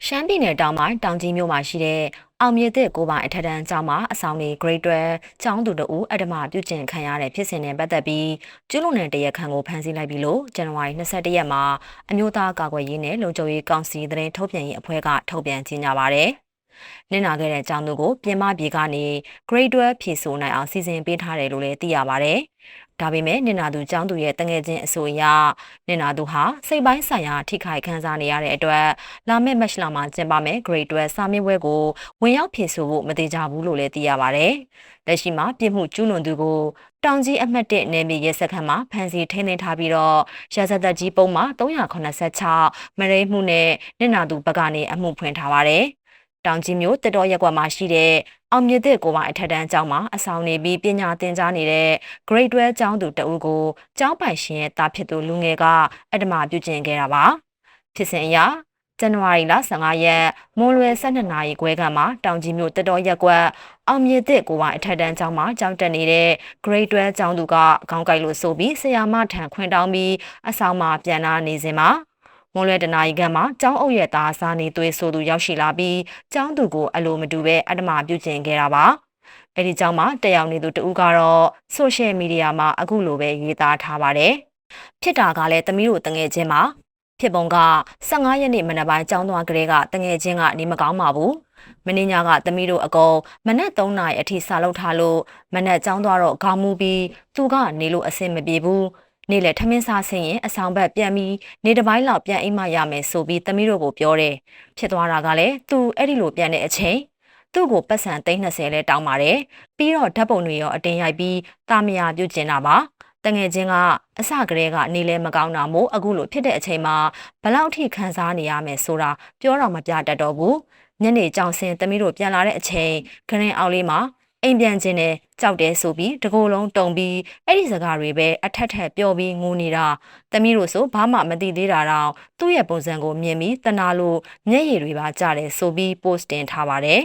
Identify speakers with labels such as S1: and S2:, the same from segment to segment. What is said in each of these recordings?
S1: ရှမ်းပြည်နယ်တောင်ပိုင်းတောင်ကြီးမြို့မှာရှိတဲ့အောင်မြေသစ်ကိုပိုင်အထက်တန်းကျောင်းမှာအဆောင်တွေ Grade 12ကျောင်းသူတို့အအဓမ္မပြုကျင့်ခံရတဲ့ဖြစ်စဉ်နဲ့ပတ်သက်ပြီးကျူးလွန်တဲ့တရားခံကိုဖမ်းဆီးလိုက်ပြီလို့ဇန်နဝါရီ21ရက်မှာအမျိုးသားကာကွယ်ရေးနဲ့လုံခြုံရေးကောင်စီသတင်းထုတ်ပြန်ရေးအဖွဲ့ကထုတ်ပြန်ကြေညာပါတယ်။နင်နာခဲ့တဲ့ကျောင်းသူကိုပြင်ပပြည်ကနေ Grade 12ဖြည့်ဆို့နိုင်အောင်စီစဉ်ပေးထားတယ်လို့လည်းသိရပါတယ်။ဒါပေမဲ့နင်နာသူကျောင်းသူရဲ့တငယ်ချင်းအဆိုအရနင်နာသူဟာစိတ်ပိုင်းဆိုင်ရာထိခိုက်ခံစားနေရတဲ့အတွက်လာမယ့်မတ်လမှာကျင်းပမယ့် Grade 12စာမေးပွဲကိုဝင်ရောက်ဖြည့်ဆို့ဖို့မသေးကြဘူးလို့လည်းသိရပါတယ်။လက်ရှိမှာပြစ်မှုကျူးလွန်သူကိုတောင်ကြီးအမှတ်1နယ်မြေရဲစခန်းမှာဖမ်းဆီးထိန်းသိမ်းထားပြီးတော့ရာဇသက်ကြီးပုံမှာ386မရိမှုနဲ့နင်နာသူဘက်ကနေအမှုဖွင့်ထားပါတယ်။တောင်ကြီးမြို့တတော်ရက်ကွက်မှာရှိတဲ့အောင်မြေသစ်ကိုပိုင်အထက်တန်းကျောင်းမှာအဆောင်နေပြီးပညာသင်ကြားနေတဲ့ Grade 12ကျောင်းသူတဦးကိုကျောင်းပိုင်ရှင်ရဲ့တာဖြစ်သူလူငယ်ကအဓမ္မပြုကျင့်ခဲ့တာပါဖြစ်စဉ်အရဇန်နဝါရီလ15ရက်မွန်လွယ်12နာရီခွဲခန့်မှာတောင်ကြီးမြို့တတော်ရက်ကွက်အောင်မြေသစ်ကိုပိုင်အထက်တန်းကျောင်းမှာကျောင်းတက်နေတဲ့ Grade 12ကျောင်းသူကခေါင်းကိုက်လို့ဆိုပြီးဆရာမထံခွင့်တောင်းပြီးအဆောင်မှာပြန်လာနေစဉ်မှာမွန်လွယ်တနာရီခန့်မှာကျောင်းအုပ်ရဲ့သားစားနေသွေးဆိုသူရောက်ရှိလာပြီးကျောင်းသူကိုအလိုမတူပဲအဓမ္မပြုကျင့်ခဲ့တာပါအဲဒီကျောင်းမှာတက်ရောက်နေသူတဦးကတော့ဆိုရှယ်မီဒီယာမှာအခုလိုပဲရေးသားထားပါတယ်ဖြစ်တာကလည်းသမီးတို့တငယ်ချင်းမှာဖြစ်ပုံက15ရက်နေ့မနက်ပိုင်းကျောင်းသွားကလေးကတငယ်ချင်းကနေမကောင်းပါဘူးမင်းညကသမီးတို့အကုန်မနက်3နာရီအထိစာလုပ်ထားလို့မနက်ကျောင်းသွားတော့ခေါင်းမူပြီးသူကနေလို့အဆင်မပြေဘူးနေ့လေထမင်းစားဆင်းရင်အဆောင်ဘက်ပြန်ပြီးနေတစ်ပိုင်းလောက်ပြန်အိမ်မရမယ်ဆိုပြီးသမီးတို့ကိုပြောတယ်ဖြစ်သွားတာကလည်းသူအဲ့ဒီလိုပြန်တဲ့အချိန်သူ့ကိုပတ်စံ320လဲတောင်းပါတယ်ပြီးတော့ဓာတ်ပုံတွေရောအတင်ရိုက်ပြီးတာမယာပြုတ်ကျင်တာပါတငယ်ချင်းကအစကတည်းကနေလဲမကောင်းတာမို့အခုလိုဖြစ်တဲ့အချိန်မှာဘလောက်ထိခံစားနေရမယ်ဆိုတာပြောတော့မပြတတ်တော့ဘူးညနေကြောင်စင်သမီးတို့ပြန်လာတဲ့အချိန်ခရင်အောက်လေးမှာအိမ်ပြန်ခြင်းနဲ့ကြောက်တယ်ဆိုပြီးတကိုယ်လုံးတုံပြီးအဲ့ဒီစကားတွေပဲအထက်ထက်ပြောပြီးငိုနေတာသမီးတို့ဆိုဘာမှမသိသေးတာတော့သူ့ရဲ့ပုံစံကိုမြင်ပြီးတနာလို့မျက်ရည်တွေပါကျတယ်ဆိုပြီး post တင်ထားပါတယ်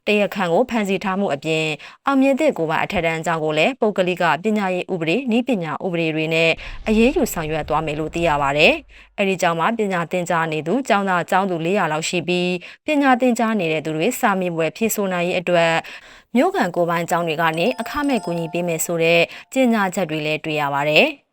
S1: တရားခံကိုဖန်ဆီးထားမှုအပြင်အောင်မြင်တဲ့ကိုပိုင်အထက်တန်းကျောင်းကိုလည်းပုဂ္ဂလိကပညာရေးဥပဒေနည်းပညာဥပဒေတွေနဲ့အရေးယူဆောင်ရွက်သွားမယ်လို့သိရပါတယ်။အဲဒီကျောင်းမှာပညာသင်ကြားနေသူကျောင်းသားကျောင်းသူ400လောက်ရှိပြီးပညာသင်ကြားနေတဲ့သူတွေစာမေးပွဲဖြေဆိုနိုင်ရေးအတွက်မြို့ကန်ကိုပိုင်ကျောင်းတွေကနေအခမဲ့ကူညီပေးမယ်ဆိုတဲ့ကြေညာချက်တွေလည်းတွေ့ရပါတယ်။